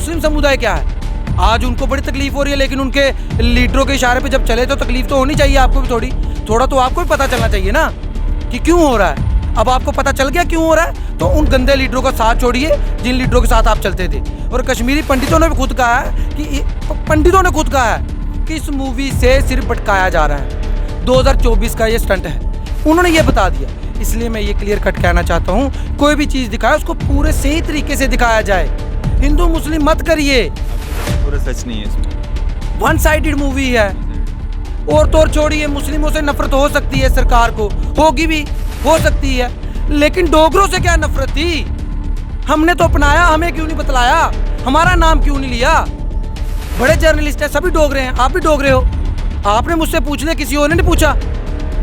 मुस्लिम समुदाय क्या है। आज उनको बड़ी तकलीफ हो रही है, लेकिन उनके लीडरों के इशारे पे जब चले तो तकलीफ तो होनी चाहिए आपको भी, थोड़ा तो आपको भी पता चलना चाहिए ना कि क्यों हो रहा है। अब आपको पता चल गया क्यों हो रहा है, तो उन गंदे लीडरों का साथ छोड़िए जिन लीडरों के साथ आप चलते थे। और कश्मीरी पंडितों ने भी खुद कहा है कि इस मूवी से सिर्फ भटकाया जा रहा है, 2024 का ये स्टंट है, उन्होंने ये बता दिया। इसलिए मैं ये क्लियर कट कहना चाहता हूँ, कोई भी चीज़ दिखाए उसको पूरे सही तरीके से दिखाया जाए। हिंदू मुस्लिम मत करिए, पूरा सच नहीं है इसमें, वन साइडेड मूवी है। और तो और छोड़िए, मुस्लिमों से नफरत हो सकती है, सरकार को होगी भी, हो सकती है, लेकिन डोगरों से क्या नफरत थी? हमने तो अपनाया, हमें क्यों नहीं बतलाया, हमारा नाम क्यों नहीं लिया? बड़े जर्नलिस्ट हैं, सभी डोगरे हैं, आप भी डोगरे हो, आपने मुझसे पूछ लिया, किसी और ने नहीं पूछा?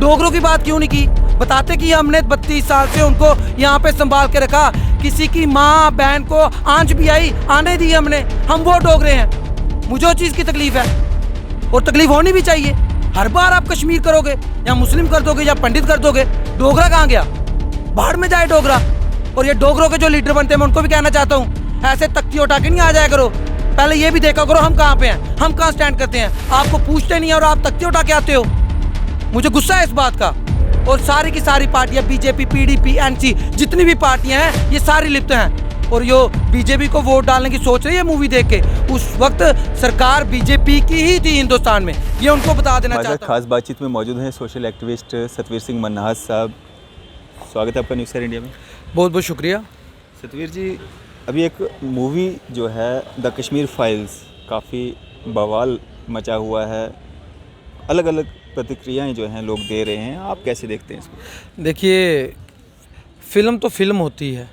डोगरों की बात क्यों नहीं की? बताते कि हमने 32 साल से उनको यहाँ पे संभाल के रखा, किसी की माँ बहन को आंच भी आई आने दी हमने, हम वो डोगरे हैं। मुझे उस चीज़ की तकलीफ है और तकलीफ होनी भी चाहिए। हर बार आप कश्मीर करोगे या मुस्लिम कर दोगे या पंडित कर दोगे, डोगरा कहाँ गया? बाहर में जाए डोगरा। और ये डोगरों के जो लीडर बनते हैं, मैं उनको भी कहना चाहता हूँ, ऐसे तख्ती उठा के नहीं आ जाया करो, पहले ये भी देखा करो हम कहाँ पे हैं, हम कहाँ स्टैंड करते हैं। आपको पूछते नहीं है और आप तख्ती उठा के आते हो, मुझे गुस्सा है इस बात का। और सारी की सारी पार्टियां, बीजेपी, पीडीपी, एनसी, जितनी भी पार्टियां हैं, ये सारी लिप्त हैं। और यो बीजेपी को वोट डालने की सोच रही है मूवी देख के, उस वक्त सरकार बीजेपी की ही थी हिंदुस्तान में, ये उनको बता देना चाहता हूं। खास बातचीत में मौजूद हैं सोशल एक्टिविस्ट सतवीर सिंह मन्हास साहब। स्वागत है आपका न्यूज़ सर इंडिया में। बहुत बहुत शुक्रिया। सतवीर जी, अभी एक मूवी जो है द कश्मीर फाइल्स, काफ़ी बवाल मचा हुआ है, अलग अलग प्रतिक्रियाएं जो हैं लोग दे रहे हैं, आप कैसे देखते हैं इसको? देखिए, फिल्म तो फिल्म होती है,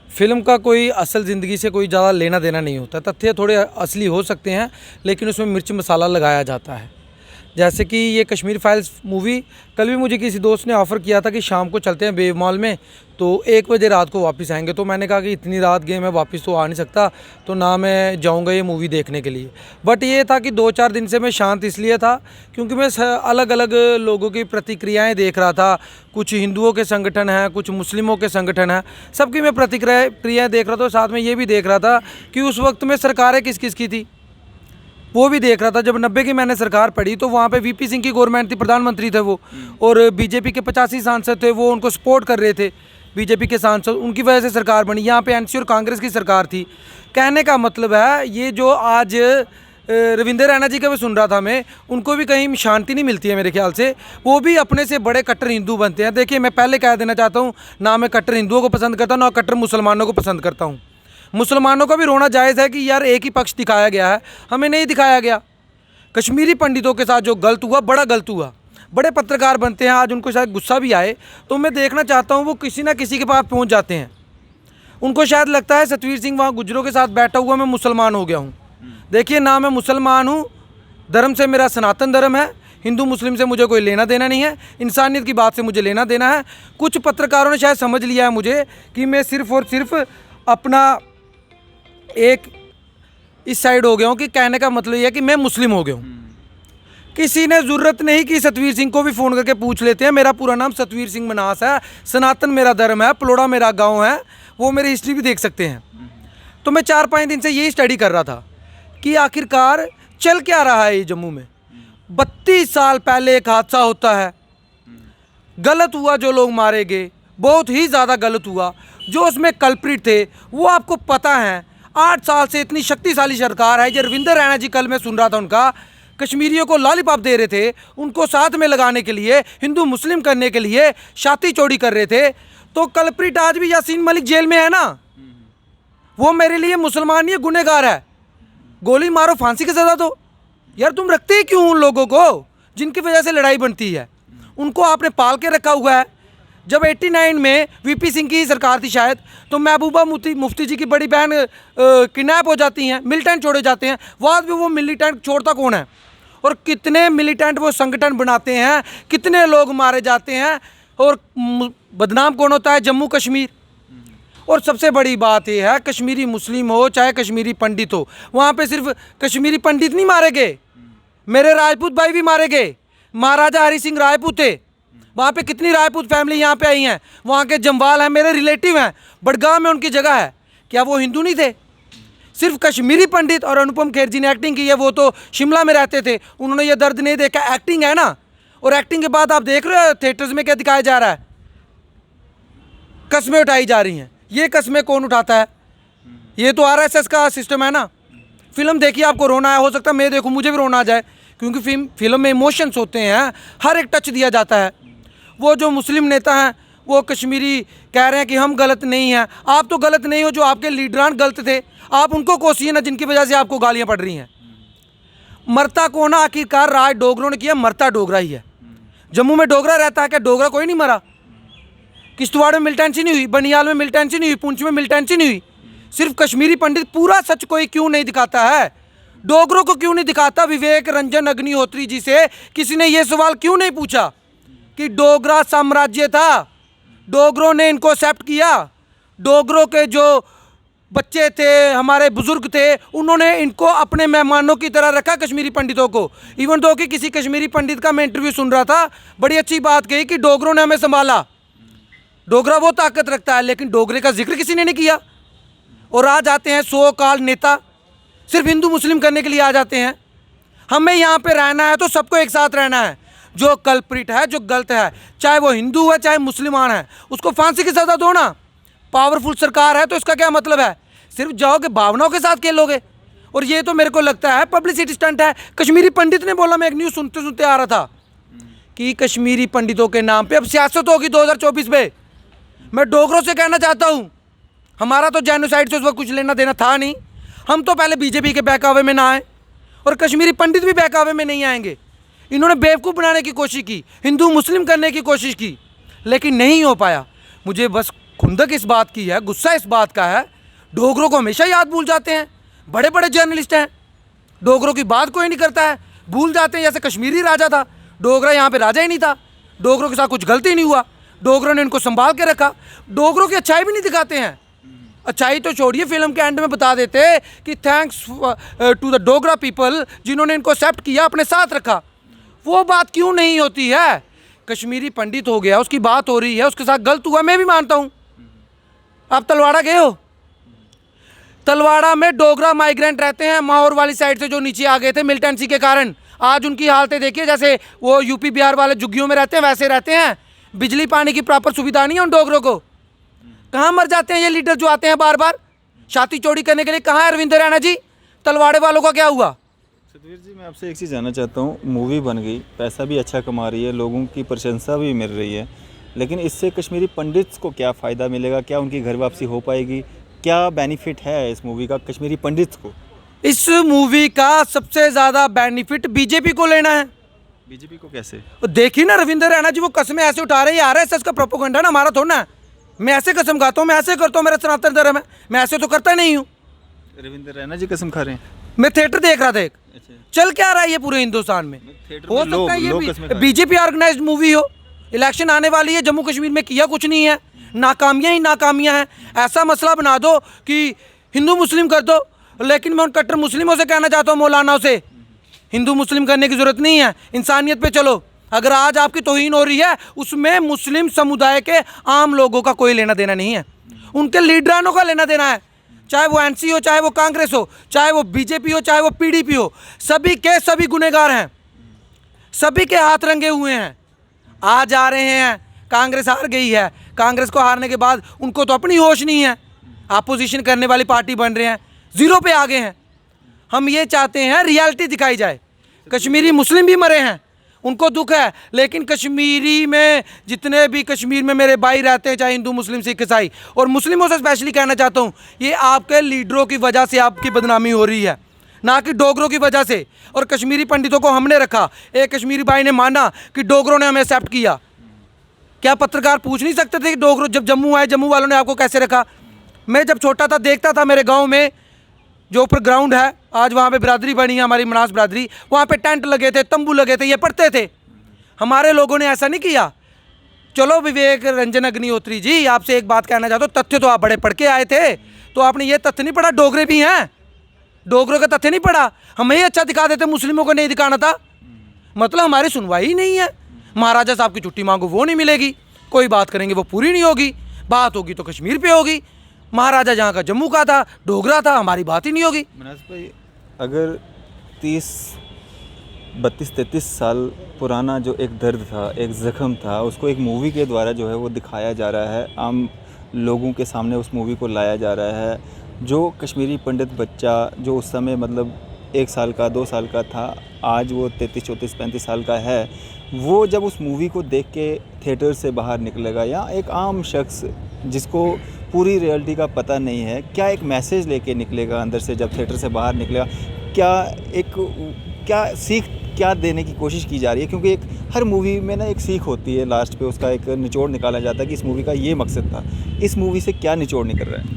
फिल्म का कोई असल ज़िंदगी से कोई ज़्यादा लेना देना नहीं होता। तथ्य थोड़े असली हो सकते हैं, लेकिन उसमें मिर्च मसाला लगाया जाता है। जैसे कि ये कश्मीर फाइल्स मूवी, कल भी मुझे किसी दोस्त ने ऑफ़र किया था कि शाम को चलते हैं वेव मॉल में, तो 1 बजे रात को वापस आएंगे। तो मैंने कहा कि इतनी रात गए, मैं वापस तो आ नहीं सकता, तो ना मैं जाऊंगा ये मूवी देखने के लिए। बट ये था कि 2-4 दिन से मैं शांत इसलिए था क्योंकि मैं अलग अलग लोगों की प्रतिक्रियाएं देख रहा था। कुछ हिंदुओं के संगठन हैं, कुछ मुस्लिमों के संगठन हैं, सबकी मैं प्रतिक्रियाएँ देख रहा था। साथ में ये भी देख रहा था कि उस वक्त में सरकारें किस किस की थी, वो भी देख रहा था। जब 90 की मैंने सरकार पढ़ी तो वहाँ पे वीपी सिंह की गवर्नमेंट थी, प्रधानमंत्री थे वो, और बीजेपी के 85 सांसद थे, वो उनको सपोर्ट कर रहे थे, बीजेपी के सांसद, उनकी वजह से सरकार बनी। यहाँ पे एनसी और कांग्रेस की सरकार थी। कहने का मतलब है, ये जो आज रविंद्र रैना जी का भी सुन रहा था मैं, उनको भी कहीं शांति नहीं मिलती है मेरे ख्याल से, वो भी अपने से बड़े कट्टर हिंदू बनते हैं। देखिए, मैं पहले कह देना चाहता हूँ, ना मैं कट्टर हिंदुओं को पसंद करता हूँ, ना कट्टर मुसलमानों को पसंद करता हूँ। मुसलमानों का भी रोना जायज़ है कि यार एक ही पक्ष दिखाया गया है, हमें नहीं दिखाया गया। कश्मीरी पंडितों के साथ जो गलत हुआ, बड़ा गलत हुआ। बड़े पत्रकार बनते हैं, आज उनको शायद गुस्सा भी आए, तो मैं देखना चाहता हूँ वो किसी ना किसी के पास पहुँच जाते हैं। उनको शायद लगता है सतवीर सिंह वहाँ गुजरों के साथ बैठा हुआ, मैं मुसलमान हो गया हूँ। देखिए, ना मैं मुसलमान हूँ, धर्म से मेरा सनातन धर्म है, हिंदू मुस्लिम से मुझे कोई लेना देना नहीं है, इंसानियत की बात से मुझे लेना देना है। कुछ पत्रकारों ने शायद समझ लिया है मुझे कि मैं सिर्फ़ और सिर्फ अपना एक इस साइड हो गया हूँ, कि कहने का मतलब ये है कि मैं मुस्लिम हो गया हूँ। किसी ने ज़रूरत नहीं कि सतवीर सिंह को भी फ़ोन करके पूछ लेते हैं, मेरा पूरा नाम सतवीर सिंह मन्हास है, सनातन मेरा धर्म है, पलोड़ा मेरा गांव है, वो मेरी हिस्ट्री भी देख सकते हैं। तो मैं 4-5 दिन से यही स्टडी कर रहा था कि आखिरकार चल क्या रहा है ये जम्मू में। 32 साल पहले एक हादसा होता है, गलत हुआ, जो लोग मारे गए बहुत ही ज़्यादा गलत हुआ, जो उसमें कल्प्रिट थे वो आपको पता है। 8 साल से इतनी शक्तिशाली सरकार है, जो रविंद्र रैना जी, कल मैं सुन रहा था उनका, कश्मीरियों को लॉलीपॉप दे रहे थे, उनको साथ में लगाने के लिए, हिंदू मुस्लिम करने के लिए छाती चौड़ी कर रहे थे। तो कल्प्रिट आज भी यासीन मलिक जेल में है ना, वो मेरे लिए मुसलमान नहीं है, गुनहगार है। गोली मारो, फांसी की सज़ा दो। यार तुम रखते ही क्यों उन लोगों को जिनकी वजह से लड़ाई बनती है? उनको आपने पाल के रखा हुआ है। जब 89 में वीपी सिंह की सरकार थी शायद, तो महबूबा मुफ्ती जी की बड़ी बहन किडनैप हो जाती हैं, मिलिटेंट छोड़े जाते हैं। वहाँ भी वो मिलिटेंट छोड़ता कौन है? और कितने मिलिटेंट वो संगठन बनाते हैं, कितने लोग मारे जाते हैं, और बदनाम कौन होता है? जम्मू कश्मीर। और सबसे बड़ी बात यह है, कश्मीरी मुस्लिम हो चाहे कश्मीरी पंडित हो, वहाँ पे सिर्फ कश्मीरी पंडित नहीं मारे गए, मेरे राजपूत भाई भी मारे गए। महाराजा हरि सिंह राजपूत थे, वहाँ पे कितनी राजपूत फैमिली यहाँ पे आई हैं, वहाँ के जम्वाल हैं, मेरे रिलेटिव हैं, बड़गांव में उनकी जगह है। क्या वो हिंदू नहीं थे? सिर्फ कश्मीरी पंडित और अनुपम खेर जी ने एक्टिंग की है, वो तो शिमला में रहते थे, उन्होंने ये दर्द नहीं देखा। एक्टिंग है ना, और एक्टिंग के बाद आप देख रहे हो थिएटर्स में क्या दिखाया जा रहा है, कस्में उठाई जा रही हैं। ये कस्में कौन उठाता है? ये तो आरएसएस का सिस्टम है ना। फिल्म देखिए, आपको रोना है, हो सकता है मैं देखूं मुझे भी रोना आ जाए, क्योंकि फिल्म में इमोशंस होते हैं, हर एक टच दिया जाता है। वो जो मुस्लिम नेता हैं वो कश्मीरी कह रहे हैं कि हम गलत नहीं हैं। आप तो गलत नहीं हो, जो आपके लीडरान गलत थे आप उनको कोसिए ना, जिनकी वजह से आपको गालियां पड़ रही हैं। मरता कौन है आखिरकार? राज डोगरों ने किया, मरता डोगरा ही है। जम्मू में डोगरा रहता है क्या? डोगरा कोई नहीं मरा। किश्तवाड़ में मिलिटेंसी नहीं हुई, बनियाल में मिलिटेंसी नहीं हुई, पुंछ में मिलिटेंसी नहीं हुई। सिर्फ कश्मीरी पंडित पूरा सच कोई क्यों नहीं दिखाता है? डोगरों को क्यों नहीं दिखाता? विवेक रंजन अग्निहोत्री जी से किसी ने यह सवाल क्यों नहीं पूछा कि डोगरा साम्राज्य था, डोगरों ने इनको एक्सेप्ट किया, डोगरों के जो बच्चे थे, हमारे बुजुर्ग थे, उन्होंने इनको अपने मेहमानों की तरह रखा कश्मीरी पंडितों को। इवन दो कि किसी कश्मीरी पंडित का मैं इंटरव्यू सुन रहा था, बड़ी अच्छी बात कही कि डोगरों ने हमें संभाला। डोगरा वो ताकत रखता है, लेकिन डोगरे का जिक्र किसी ने नहीं किया। और आज आते हैं सो काल नेता, सिर्फ हिंदू मुस्लिम करने के लिए आ जाते हैं। हमें यहाँ पे रहना है तो सबको एक साथ रहना है। जो कल्प्रिट है, जो गलत है, चाहे वो हिंदू है चाहे मुसलमान है, उसको फांसी की सज़ा दो ना। पावरफुल सरकार है तो इसका क्या मतलब है? सिर्फ जाओगे भावनाओं के साथ खेलोगे। और ये तो मेरे को लगता है पब्लिसिटी स्टंट है। कश्मीरी पंडित ने बोला, मैं एक न्यूज़ सुनते सुनते आ रहा था कि कश्मीरी पंडितों के नाम पे अब सियासत होगी 2024 में। मैं डोगरों से कहना चाहता हूँ, हमारा तो जेनोसाइड से उस वक्त कुछ लेना देना था नहीं। हम तो पहले बीजेपी के बहकावे में ना आए, और कश्मीरी पंडित भी बहकावे में नहीं आएंगे। इन्होंने बेवकूफ़ बनाने की कोशिश की, हिंदू मुस्लिम करने की कोशिश की, लेकिन नहीं हो पाया। मुझे बस खुंदक इस बात की है, गुस्सा इस बात का है, डोगरों को हमेशा याद भूल जाते हैं। बड़े बड़े जर्नलिस्ट हैं, डोगरों की बात कोई नहीं करता है, भूल जाते हैं जैसे कश्मीरी राजा था, डोगरा यहाँ पे राजा ही नहीं था, डोगरों के साथ कुछ गलती नहीं हुआ, डोगरों ने इनको संभाल के रखा। डोगरों की अच्छाई भी नहीं दिखाते हैं। अच्छाई तो छोड़िए, फिल्म के एंड में बता देते कि thanks to the Dogra people, जिन्होंने इनको एक्सेप्ट किया, अपने साथ रखा। वो बात क्यों नहीं होती है? कश्मीरी पंडित हो गया, उसकी बात हो रही है, उसके साथ गलत हुआ, मैं भी मानता हूँ। आप तलवाड़ा गए हो? तलवाड़ा में डोगरा माइग्रेंट रहते हैं, माहौर वाली साइड से, जो नीचे आ गए थे मिलिटेंसी के कारण। आज उनकी हालतें देखिए, जैसे वो यूपी बिहार वाले झुग्गियों में रहते हैं वैसे रहते हैं। बिजली पानी की प्रॉपर सुविधा नहीं है उन डोगरों को। कहाँ मर जाते हैं ये लीडर जो आते हैं बार बार छाती चौड़ी करने के लिए? कहाँ है रविंद्र रैना जी? तलवाड़े वालों का क्या हुआ? सतवीर जी, मैं आपसे एक चीज़ जानना चाहता हूँ। मूवी बन गई, पैसा भी अच्छा कमा रही है, लोगों की प्रशंसा भी मिल रही है, लेकिन इससे कश्मीरी पंडित्स को क्या फ़ायदा मिलेगा? क्या उनकी घर वापसी हो पाएगी? क्या बेनिफिट है इस मूवी का कश्मीरी पंडित्स को? इस मूवी का सबसे ज़्यादा बेनिफिट बीजेपी को लेना है। बीजेपी को कैसे? देखिए ना, रविंद्र रैना जी वो कस्में ऐसे उठा रहे हैं, आरएसएस का प्रोपोगंडा ना, हमारा थोड़ा ना। मैं ऐसे कसम खाता हूँ, मैं ऐसे करता हूँ, मेरा सनातन धर्म है, मैं ऐसे तो करता नहीं हूँ। रविंद्र रैना जी कसम खा रहे हैं? मैं थिएटर देख रहा था एक। अच्छा। चल क्या रहा है ये पूरे हिंदुस्तान में? हो सकता है ये बीजेपी ऑर्गेनाइज्ड मूवी हो। इलेक्शन आने वाली है, जम्मू कश्मीर में किया कुछ नहीं है, नाकामियाँ ही नाकामियाँ हैं। ऐसा मसला बना दो कि हिंदू मुस्लिम कर दो। लेकिन मैं उन कट्टर मुस्लिमों से कहना चाहता हूँ, मौलानाओं से, हिंदू मुस्लिम करने की ज़रूरत नहीं है, इंसानियत पे चलो। अगर आज आपकी तौहीन हो रही है, उसमें मुस्लिम समुदाय के आम लोगों का कोई लेना देना नहीं है, उनके लीडरानों का लेना देना है। चाहे वो एनसी हो, चाहे वो कांग्रेस हो, चाहे वो बीजेपी हो, चाहे वो पीडीपी हो, सभी के सभी गुनहगार हैं, सभी के हाथ रंगे हुए हैं। आज आ रहे हैं, कांग्रेस हार गई है, कांग्रेस को हारने के बाद उनको तो अपनी होश नहीं है, अपोजिशन करने वाली पार्टी बन रहे हैं, ज़ीरो पे आ गए हैं। हम ये चाहते हैं रियलिटी दिखाई जाए। कश्मीरी मुस्लिम भी मरे हैं, उनको दुख है, लेकिन कश्मीरी में जितने भी कश्मीर में मेरे भाई रहते हैं, चाहे हिंदू मुस्लिम सिख ईसाई, और मुस्लिमों से स्पेशली कहना चाहता हूँ, ये आपके लीडरों की वजह से आपकी बदनामी हो रही है, ना कि डोगरों की वजह से। और कश्मीरी पंडितों को हमने रखा, एक कश्मीरी भाई ने माना कि डोगरों ने हमें एक्सेप्ट किया। क्या पत्रकार पूछ नहीं सकते थे कि डोगरों जब जम्मू आए, जम्मू वालों ने आपको कैसे रखा? मैं जब छोटा था देखता था, मेरे गाँव में जो ऊपर ग्राउंड है, आज वहाँ पे बिरादरी बनी है हमारी, मनास बिरादरी, वहाँ पे टेंट लगे थे, तंबू लगे थे, ये पढ़ते थे। हमारे लोगों ने ऐसा नहीं किया। चलो विवेक रंजन अग्निहोत्री जी, आपसे एक बात कहना चाहता हूँ, तथ्य तो आप बड़े पढ़ के आए थे, तो आपने ये तथ्य नहीं पढ़ा डोगरे भी हैं, डोगरों का तथ्य नहीं पढ़ा। हमें ही अच्छा दिखा देते, मुस्लिमों को नहीं दिखाना था। मतलब हमारी सुनवाई ही नहीं है। महाराजा साहब की छुट्टी मांगो वो नहीं मिलेगी, कोई बात करेंगे वो पूरी नहीं होगी, बात होगी तो कश्मीर पे होगी। महाराजा जहाँ का जम्मू का था, डोगरा था, हमारी बात ही नहीं होगी। मनाज भाई, अगर 32-33 साल पुराना जो एक दर्द था, एक ज़ख्म था, उसको एक मूवी के द्वारा जो है वो दिखाया जा रहा है, आम लोगों के सामने उस मूवी को लाया जा रहा है। जो कश्मीरी पंडित बच्चा जो उस समय मतलब 1 साल का 2 साल का था, आज वो 33, 34, 35 साल का है, वो जब उस मूवी को देख के थिएटर से बाहर निकलेगा, या एक आम शख्स जिसको पूरी रियलिटी का पता नहीं है, क्या एक मैसेज लेके निकलेगा अंदर से जब थिएटर से बाहर निकलेगा? क्या सीख क्या देने की कोशिश की जा रही है? क्योंकि एक हर मूवी में ना एक सीख होती है, लास्ट पे उसका एक निचोड़ निकाला जाता है कि इस मूवी का ये मकसद था। इस मूवी से क्या निचोड़ निकल रहा है?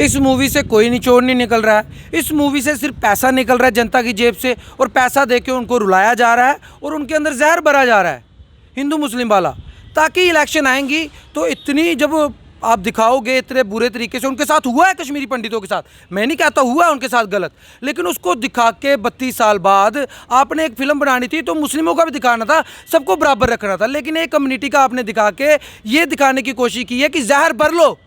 इस मूवी से कोई निचोड़ नहीं निकल रहा है। इस मूवी से सिर्फ पैसा निकल रहा है जनता की जेब से, और पैसा देके उनको रुलाया जा रहा है और उनके अंदर जहर भरा जा रहा है हिंदू मुस्लिम वाला, ताकि इलेक्शन आएंगी तो इतनी जब आप दिखाओगे इतने बुरे तरीके से। उनके साथ हुआ है कश्मीरी पंडितों के साथ, मैं नहीं कहता हुआ है उनके साथ गलत, लेकिन उसको दिखा के 32 साल बाद आपने एक फिल्म बनानी थी तो मुस्लिमों का भी दिखाना था, सबको बराबर रखना था, लेकिन एक कम्युनिटी का आपने दिखा के ये दिखाने की कोशिश की है कि जहर भर लो,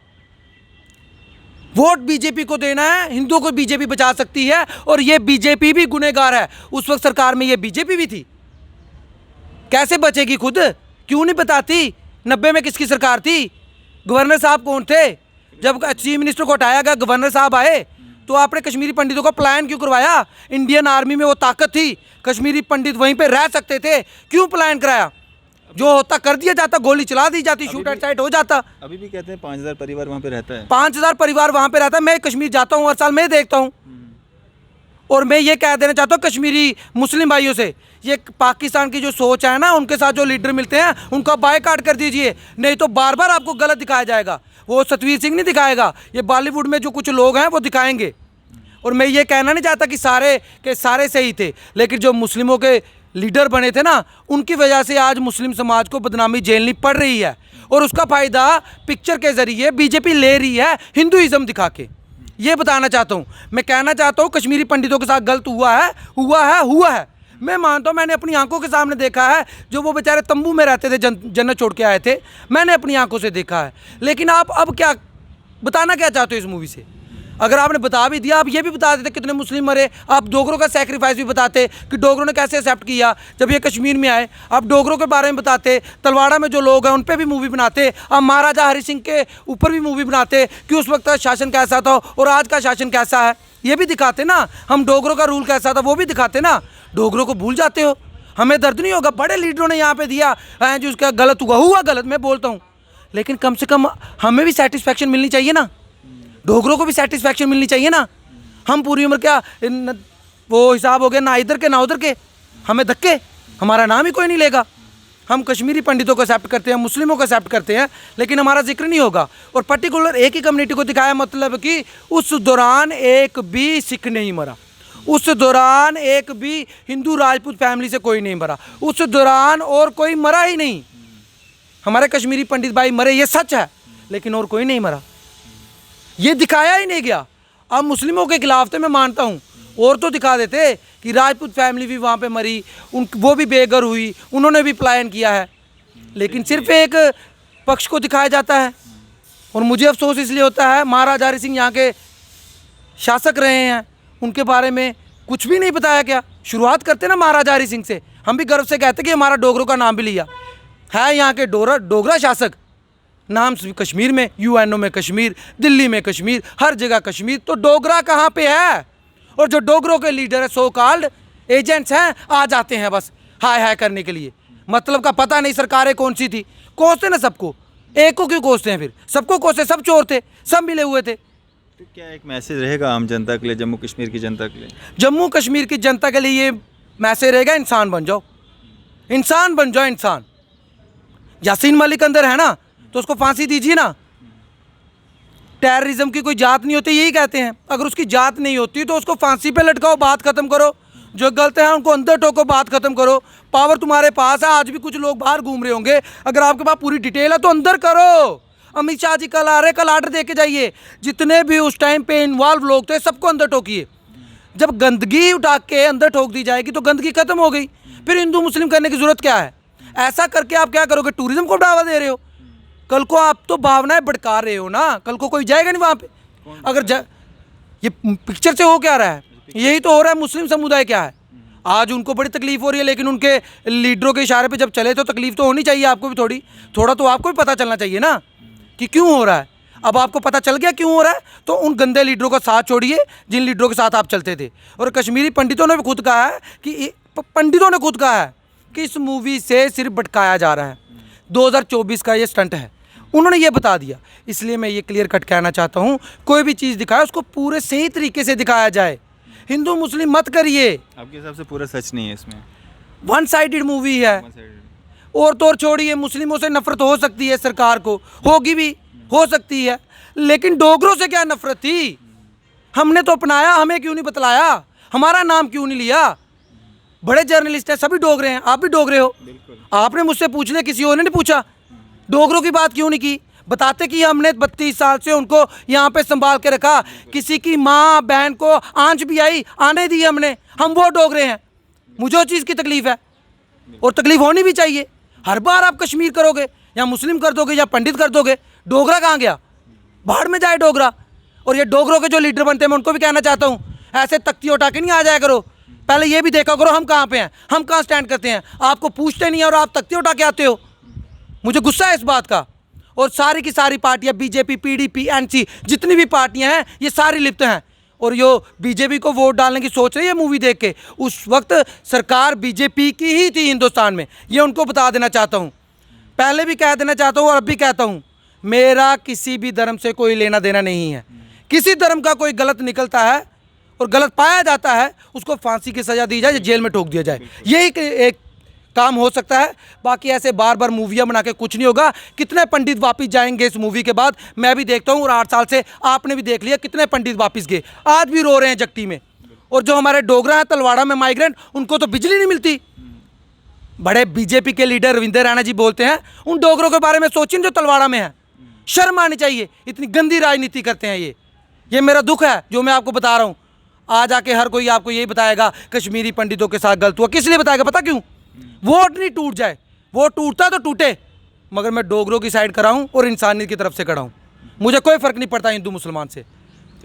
वोट बीजेपी को देना है, हिंदुओं को बीजेपी बचा सकती है, और ये बीजेपी भी गुनहगार है। उस वक्त सरकार में ये बीजेपी भी थी, कैसे बचेगी खुद? क्यों नहीं बताती? 90 में किसकी सरकार थी? गवर्नर साहब कौन थे? जब चीफ मिनिस्टर को हटाया गया, गवर्नर साहब आए, तो आपने कश्मीरी पंडितों का प्लान क्यों करवाया? इंडियन आर्मी में वो ताकत थी, कश्मीरी पंडित वहीं पे रह सकते थे, क्यों प्लान कराया? जो होता कर दिया जाता, गोली चला दी जाती, शूट एट साइट हो जाता। अभी भी कहते हैं 5000 परिवार वहाँ पे रहता है। 5000 परिवार वहाँ पे रहता है। मैं कश्मीर जाता हूँ हर साल, मैं देखता हूँ, और मैं ये कह देना चाहता हूँ कश्मीरी मुस्लिम भाइयों से, ये पाकिस्तान की जो सोच है ना, उनके साथ जो लीडर मिलते हैं उनका बायकॉट कर दीजिए, नहीं तो बार बार आपको गलत दिखाया जाएगा। वो सतवीर सिंह नहीं दिखाएगा, ये बॉलीवुड में जो कुछ लोग हैं वो दिखाएंगे। और मैं ये कहना नहीं चाहता कि सारे के सारे सही थे, लेकिन जो मुस्लिमों के लीडर बने थे ना, उनकी वजह से आज मुस्लिम समाज को बदनामी झेलनी पड़ रही है, और उसका फ़ायदा पिक्चर के ज़रिए बीजेपी ले रही है हिंदुइज़्म दिखा के। ये बताना चाहता हूँ, मैं कहना चाहता हूँ कश्मीरी पंडितों के साथ गलत हुआ है। मैं मानता हूँ, मैंने अपनी आंखों के सामने देखा है, जो वो बेचारे तंबू में रहते थे, जन्नत छोड़ के आए थे, मैंने अपनी आंखों से देखा है। लेकिन आप अब क्या बताना क्या चाहते हो इस मूवी से? अगर आपने बता भी दिया, आप ये भी बता देते कितने मुस्लिम मरे, आप डोगरों का सेक्रीफाइस भी बताते कि डोगरों ने कैसे एक्सेप्ट किया जब ये कश्मीर में आए, आप डोगरों के बारे में बताते, तलवाड़ा में जो लोग हैं उन पर भी मूवी बनाते, आप महाराजा हरि सिंह के ऊपर भी मूवी बनाते कि उस वक्त का शासन कैसा था और आज का शासन कैसा है, ये भी दिखाते ना। हम डोगरों का रूल कैसा था वो भी दिखाते ना। डोगरों को भूल जाते हो, हमें दर्द नहीं होगा? बड़े लीडरों ने यहाँ पे दिया है, जो उसका गलत हुआ गलत, मैं बोलता हूँ, लेकिन कम से कम हमें भी सेटिस्फैक्शन मिलनी चाहिए ना, डोगरों को भी सेटिस्फैक्शन मिलनी चाहिए ना। हम पूरी उम्र क्या वो हिसाब हो गया, ना इधर के ना उधर के, हमें धक्के, हमारा नाम ही कोई नहीं लेगा। हम कश्मीरी पंडितों को एक्सेप्ट करते हैं, मुस्लिमों को एक्सेप्ट करते हैं, लेकिन हमारा जिक्र नहीं होगा। और पर्टिकुलर एक ही कम्युनिटी को दिखाया, मतलब कि उस दौरान एक भी सिख नहीं मरा, उस दौरान एक भी हिंदू राजपूत फैमिली से कोई नहीं मरा, उस दौरान और कोई मरा ही नहीं। हमारे कश्मीरी पंडित भाई मरे, ये सच है, लेकिन और कोई नहीं मरा, ये दिखाया ही नहीं गया। अब मुस्लिमों के खिलाफ थे, मैं मानता हूँ, और तो दिखा देते कि राजपूत फैमिली भी वहाँ पे मरी, वो भी बेघर हुई, उन्होंने भी पलायन किया है, लेकिन सिर्फ एक पक्ष को दिखाया जाता है। और मुझे अफसोस इसलिए होता है, महाराजा हरि सिंह यहाँ के शासक रहे हैं, उनके बारे में कुछ भी नहीं बताया क्या। शुरुआत करते ना महाराजा हरि सिंह से, हम भी गर्व से कहते कि हमारा डोगरों का नाम भी लिया है, यहाँ के डोगरा शासक, नाम कश्मीर में, यूएनओ में कश्मीर, दिल्ली में कश्मीर, हर जगह कश्मीर, तो डोगरा कहाँ पे है? और जो डोगरों के लीडर है, सो कॉल्ड एजेंट्स हैं, आ जाते हैं बस हाय हाय करने के लिए, मतलब का पता नहीं सरकारें कौन सी थी। कोसते ना सबको, एक को क्यों कोसते हैं? फिर सबको कोसते, सब चोर थे, सब मिले हुए थे। तो क्या एक मैसेज रहेगा आम जनता के लिए, जम्मू कश्मीर की जनता के लिए? जम्मू कश्मीर की जनता के लिए ये मैसेज रहेगा, इंसान बन जाओ, इंसान बन जाओ, इंसान। यासीन मलिक अंदर है ना, तो उसको फांसी दीजिए ना। टेररिज्म की कोई जात नहीं होती, यही कहते हैं। अगर उसकी जात नहीं होती तो उसको फांसी पे लटकाओ, बात खत्म करो। जो गलत है उनको अंदर टोको, बात खत्म करो। पावर तुम्हारे पास है, आज भी कुछ लोग बाहर घूम रहे होंगे, अगर आपके पास पूरी डिटेल है तो अंदर करो। अमित शाह जी कल आ रहे, कल आर्डर दे के जाइए, जितने भी उस टाइम पे इन्वॉल्व लोग थे सबको अंदर ठोकिए। जब गंदगी उठा के अंदर ठोक दी जाएगी तो गंदगी खत्म हो गई, फिर हिंदू मुस्लिम करने की जरूरत क्या है? ऐसा करके आप क्या करोगे? टूरिज्म को बढ़ावा दे रहे हो। कल को आप तो भावनाएं भड़का रहे हो ना, कल को कोई जाएगा नहीं वहाँ पे। अगर ये पिक्चर से हो क्या रहा है, यही तो हो रहा है। मुस्लिम समुदाय क्या है, आज उनको बड़ी तकलीफ हो रही है, लेकिन उनके लीडरों के इशारे पे जब चले तो तकलीफ तो होनी चाहिए आपको भी, थोड़ा तो आपको भी पता चलना चाहिए ना कि क्यों हो रहा है। अब आपको पता चल गया क्यों हो रहा है, तो उन गंदे लीडरों का साथ छोड़िए जिन लीडरों के साथ आप चलते थे। और कश्मीरी पंडितों ने भी खुद कहा है कि इस मूवी से सिर्फ भटकाया जा रहा है, 2024 का ये स्टंट है, उन्होंने ये बता दिया। इसलिए मैं ये क्लियर कट कहना चाहता हूँ, कोई भी चीज़ दिखाए उसको पूरे सही तरीके से दिखाया जाए, हिंदू मुस्लिम मत करिए। आपके हिसाब से पूरा सच नहीं है इसमें, वन साइडेड मूवी है। और तो और छोड़िए, मुस्लिमों से नफरत हो सकती है, सरकार को होगी भी, हो सकती है, लेकिन डोगरों से क्या नफरत थी, हमने तो अपनाया, हमें क्यों नहीं बतलाया, हमारा नाम क्यों नहीं लिया। बड़े जर्नलिस्ट हैं, सभी डोगरे हैं, आप भी डोगरे हो, आपने मुझसे पूछ लिया, किसी और ने नहीं पूछा, डोगरों की बात क्यों नहीं की। बताते कि हमने 32 साल से उनको यहाँ पे संभाल के रखा, किसी की माँ बहन को आंच भी आई आने दी हमने, हम वो डोगरे हैं। मुझे उस चीज़ की तकलीफ है और तकलीफ होनी भी चाहिए। हर बार आप कश्मीर करोगे या मुस्लिम कर दोगे या पंडित कर दोगे, डोगरा कहाँ गया, बाहर में जाए डोगरा। और ये डोगरों के जो लीडर बनते हैं, मैं उनको भी कहना चाहता हूँ, ऐसे तख्ती उठा के नहीं आ जाया करो, पहले ये भी देखा करो हम कहाँ पे हैं, हम कहाँ स्टैंड करते हैं। आपको पूछते नहीं है और आप तख्ती उठा के आते हो, मुझे गुस्सा है इस बात का। और सारी की सारी पार्टियां, बीजेपी, पीडीपी, एनसी, जितनी भी पार्टियां हैं, ये सारी लिप्त हैं। और यो बीजेपी को वोट डालने की सोच रही है मूवी देख के, उस वक्त सरकार बीजेपी की ही थी हिंदुस्तान में, ये उनको बता देना चाहता हूँ। पहले भी कह देना चाहता हूँ और अब भी कहता हूँ, मेरा किसी भी धर्म से कोई लेना देना नहीं है। किसी धर्म का कोई गलत निकलता है और गलत पाया जाता है, उसको फांसी की सज़ा दी जाए या जेल में ठोक दिया जाए, यही एक काम हो सकता है। बाकी ऐसे बार बार मूवियाँ बना के कुछ नहीं होगा। कितने पंडित वापस जाएंगे इस मूवी के बाद, मैं भी देखता हूँ, और 8 साल से आपने भी देख लिया कितने पंडित वापस गए, आज भी रो रहे हैं जट्टी में। और जो हमारे डोगरा हैं तलवाड़ा में माइग्रेंट, उनको तो बिजली नहीं मिलती। बड़े बीजेपी के लीडर रविंद्र राणा जी बोलते हैं, उन डोगरों के बारे में सोचिए जो तलवाड़ा में है, शर्म आनी चाहिए, इतनी गंदी राजनीति करते हैं ये मेरा दुख है जो मैं आपको बता रहा हूँ। आज आके हर कोई आपको यही बताएगा कश्मीरी पंडितों के साथ गलत हुआ, किस लिए बताएगा पता क्यों, वोट नहीं टूट जाए, वोट टूटता तो टूटे, मगर मैं डोगरों की साइड खड़ा हूँ और इंसानियत की तरफ से खड़ा हूँ, मुझे कोई फ़र्क नहीं पड़ता हिंदू मुसलमान से।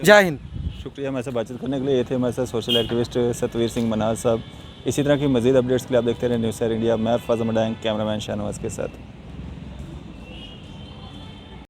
जय हिंद। शुक्रिया हमारे साथ बातचीत करने के लिए। ये थे हमारे साथ सोशल एक्टिविस्ट सतवीर सिंह मनाज साहब। इसी तरह की मज़ीद अपडेट्स के लिए आप देखते रहे न्यूज़ सर इंडिया। मैं फज़ल मडांग, कैमरामैन शाहनवाज के साथ।